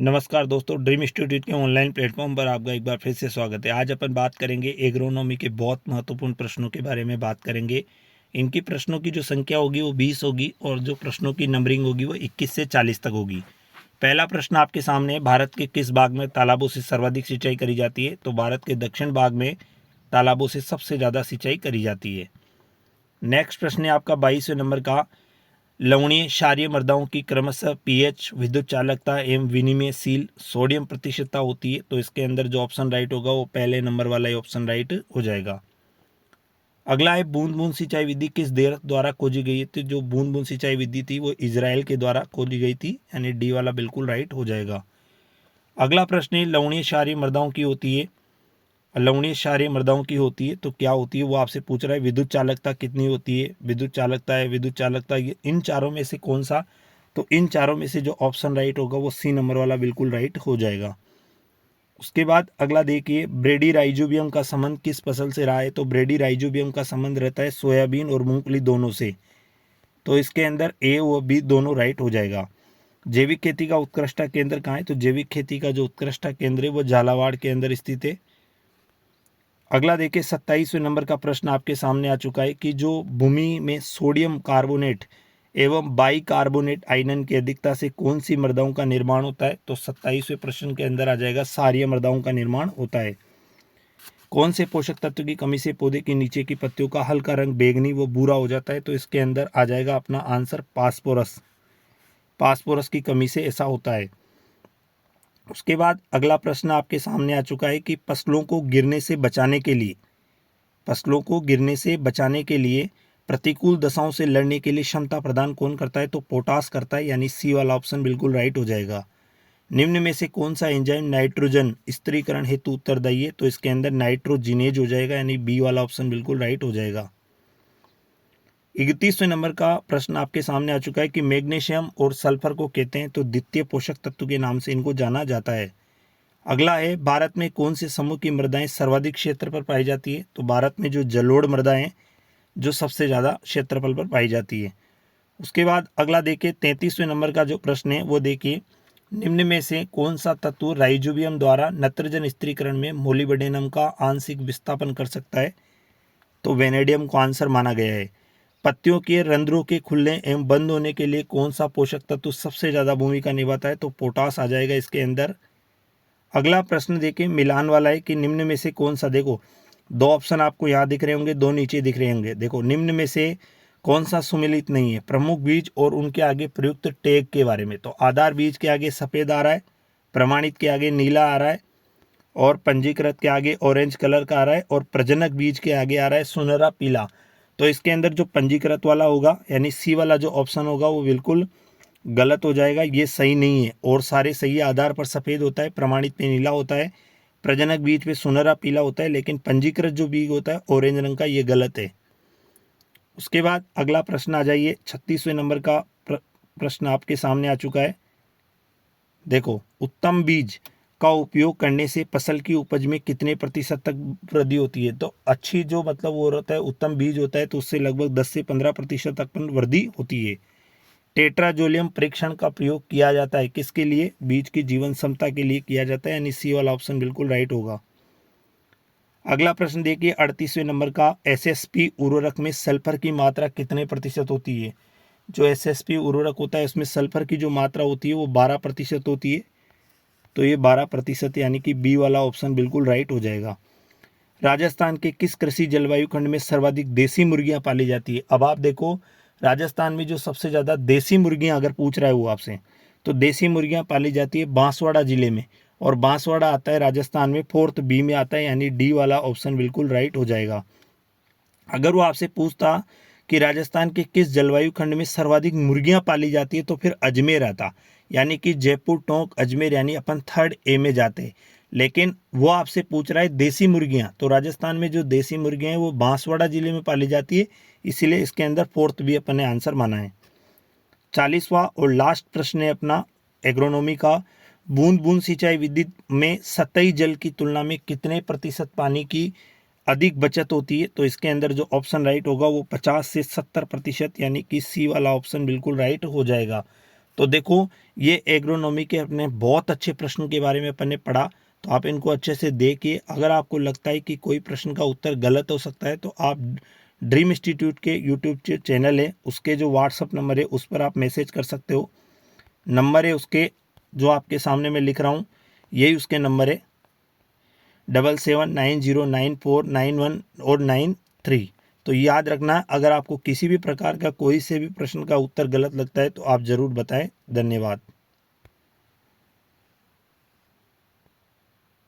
नमस्कार दोस्तों, dream institute के ऑनलाइन प्लेटफॉर्म पर आपका एक बार फिर से स्वागत है। आज अपन बात करेंगे एग्रोनॉमी के बहुत महत्वपूर्ण प्रश्नों के बारे में बात करेंगे। इनकी प्रश्नों की जो संख्या होगी वो 20 होगी और जो प्रश्नों की नंबरिंग होगी वो 21 से 40 तक होगी। पहला प्रश्न आपके सामने है, भारत के किस भाग में तालाबों से सर्वाधिक सिंचाई करी जाती है? तो भारत के दक्षिण भाग में तालाबों से सबसे ज़्यादा सिंचाई करी जाती है। नेक्स्ट प्रश्न है आपका 22वें नंबर का, लवणीय क्षारीय मृदाओं की क्रमशः पीएच, विद्युत चालकता एवं विनिमयशील सोडियम प्रतिशतता होती है। तो इसके अंदर जो ऑप्शन राइट होगा वो पहले नंबर वाला ही ऑप्शन राइट हो जाएगा। अगला है, बूंद बूंद सिंचाई विधि किस देश द्वारा खोजी गई थी? जो बूंद बूंद सिंचाई विधि थी वो इजराइल के द्वारा खोजी गई थी, यानी डी वाला बिल्कुल राइट हो जाएगा। अगला प्रश्न है, लवणीय क्षारीय मृदाओं की होती है, लवणीय क्षारीय मृदाओं की होती है तो क्या होती है वो आपसे पूछ रहा है। विद्युत चालकता कितनी होती है? विद्युत चालकता है, विद्युत चालकता, इन चारों में से कौन सा? तो इन चारों में से जो ऑप्शन राइट होगा वो सी नंबर वाला बिल्कुल राइट हो जाएगा। उसके बाद अगला देखिए, ब्रेडी राइजोबियम का संबंध किस फसल से रहा है? तो ब्रेडी राइजोबियम का संबंध रहता है सोयाबीन और मूंगफली दोनों से। तो इसके अंदर ए व बी दोनों राइट हो जाएगा। जैविक खेती का उत्कृष्टता केंद्र कहाँ है? तो जैविक खेती का जो उत्कृष्टता केंद्र है वो झालावाड़ के अंदर स्थित है। अगला देखिए, 27वें नंबर का प्रश्न आपके सामने आ चुका है कि जो भूमि में सोडियम कार्बोनेट एवं बाइकार्बोनेट आयनन की अधिकता से कौन सी मृदाओं का निर्माण होता है? तो 27वें प्रश्न के अंदर आ जाएगा, क्षारीय मृदाओं का निर्माण होता है। कौन से पोषक तत्व की कमी से पौधे के नीचे की पत्तियों का हल्का रंग बैंगनी व भूरा हो जाता है? तो इसके अंदर आ जाएगा अपना आंसर फास्फोरस। फास्फोरस की कमी से ऐसा होता है। उसके बाद अगला प्रश्न आपके सामने आ चुका है कि फसलों को गिरने से बचाने के लिए, फसलों को गिरने से बचाने के लिए प्रतिकूल दशाओं से लड़ने के लिए क्षमता प्रदान कौन करता है? तो पोटास करता है, यानी सी वाला ऑप्शन बिल्कुल राइट हो जाएगा। निम्न में से कौन सा एंजाइम नाइट्रोजन स्थिरीकरण हेतु उत्तरदायी है? तो इसके अंदर नाइट्रोजिनेज हो जाएगा, यानी बी वाला ऑप्शन बिल्कुल राइट हो जाएगा। 31वें नंबर का प्रश्न आपके सामने आ चुका है कि मैग्नीशियम और सल्फर को कहते हैं तो द्वितीय पोषक तत्व के नाम से इनको जाना जाता है। अगला है, भारत में कौन से समूह की मृदाएं सर्वाधिक क्षेत्र पर पाई जाती है? तो भारत में जो जलोढ़ मृदाएं जो सबसे ज़्यादा क्षेत्रफल पर पाई जाती है। उसके बाद अगला देखिए, 33वें नंबर का जो प्रश्न है वो देखिए, निम्न में से कौन सा तत्व राइजोबियम द्वारा नत्रजन स्थिरीकरण में मोलिब्डेनम का आंशिक विस्थापन कर सकता है? तो वेनेडियम को आंसर माना गया है। पत्तियों के रंध्रों के खुलने एवं बंद होने के लिए कौन सा पोषक तत्व सबसे ज़्यादा भूमिका निभाता है? तो पोटास आ जाएगा इसके अंदर। अगला प्रश्न देखिए, मिलान वाला है कि निम्न में से कौन सा, देखो दो ऑप्शन आपको यहाँ दिख रहे होंगे, दो नीचे दिख रहे होंगे। देखो, निम्न में से कौन सा सुमेलित नहीं है? प्रमुख बीज और उनके आगे प्रयुक्त टैग के बारे में। तो आधार बीज के आगे सफ़ेद आ रहा है, प्रमाणित के आगे नीला आ रहा है, और पंजीकृत के आगे ऑरेंज कलर का आ रहा है, और प्रजनक बीज के आगे आ रहा है सुनहरा पीला। तो इसके अंदर जो पंजीकृत वाला होगा, यानी सी वाला जो ऑप्शन होगा वो बिल्कुल गलत हो जाएगा, ये सही नहीं है। और सारे सही आधार पर सफ़ेद होता है, प्रमाणित पे नीला होता है, प्रजनक बीज पे सुनहरा पीला होता है, लेकिन पंजीकृत जो बीज होता है ऑरेंज रंग का, ये गलत है। उसके बाद अगला प्रश्न आ जाइए, 36वें नंबर का प्रश्न आपके सामने आ चुका है। देखो, उत्तम बीज का उपयोग करने से फसल की उपज में कितने प्रतिशत तक वृद्धि होती है? तो अच्छी जो मतलब वो होता है उत्तम बीज होता है तो उससे लगभग 10 से 15% तक वृद्धि होती है। टेट्राजोलियम परीक्षण का प्रयोग किया जाता है किसके लिए? बीज की जीवन क्षमता के लिए किया जाता है, यानी सी वाला ऑप्शन बिल्कुल राइट होगा। अगला प्रश्न देखिए, 38वें नंबर का, एसएसपी उर्वरक में सल्फर की मात्रा कितने प्रतिशत होती है? जो एसएसपी उर्वरक होता है उसमें सल्फर की जो मात्रा होती है वो 12% होती है। तो ये 12%, यानी कि बी वाला ऑप्शन बिल्कुल राइट हो जाएगा। राजस्थान के किस कृषि जलवायु खंड में सर्वाधिक देसी मुर्गियां पाली जाती है? अब आप देखो, राजस्थान में जो सबसे ज़्यादा देसी मुर्गियां अगर पूछ रहा है वो आपसे, तो देसी मुर्गियां पाली जाती है बांसवाड़ा जिले में, और बांसवाड़ा आता है राजस्थान में, फोर्थ बी में आता है, यानी डी वाला ऑप्शन बिल्कुल राइट हो जाएगा। अगर वो आपसे पूछता कि राजस्थान के किस जलवायु खंड में सर्वाधिक मुर्गियां पाली जाती है तो फिर अजमेर आता, यानी कि जयपुर, टोंक, अजमेर, यानी अपन थर्ड ए में जाते। लेकिन वो आपसे पूछ रहा है देसी मुर्गियां, तो राजस्थान में जो देसी मुर्गियां हैं वो बांसवाड़ा जिले में पाली जाती है, इसीलिए इसके अंदर फोर्थ भी अपन ने आंसर माना है। 40वां और लास्ट प्रश्न है अपना एग्रोनॉमी का, बूंद बूंद सिंचाई विधि में सतही जल की तुलना में कितने प्रतिशत पानी की अधिक बचत होती है? तो इसके अंदर जो ऑप्शन राइट होगा वो 50 से 70%, यानी कि सी वाला ऑप्शन बिल्कुल राइट हो जाएगा। तो देखो, ये एग्रोनॉमी के अपने बहुत अच्छे प्रश्न के बारे में अपन ने पढ़ा, तो आप इनको अच्छे से देखिए। अगर आपको लगता है कि कोई प्रश्न का उत्तर गलत हो सकता है तो आप ड्रीम इंस्टीट्यूट के यूट्यूब चैनल है, उसके जो व्हाट्सअप नंबर है उस पर आप मैसेज कर सकते हो। नंबर है उसके जो आपके सामने मैं लिख रहा हूँ, यही उसके नंबर है 77909491 और 93। तो याद रखना, अगर आपको किसी भी प्रकार का कोई से भी प्रश्न का उत्तर गलत लगता है तो आप ज़रूर बताएं। धन्यवाद।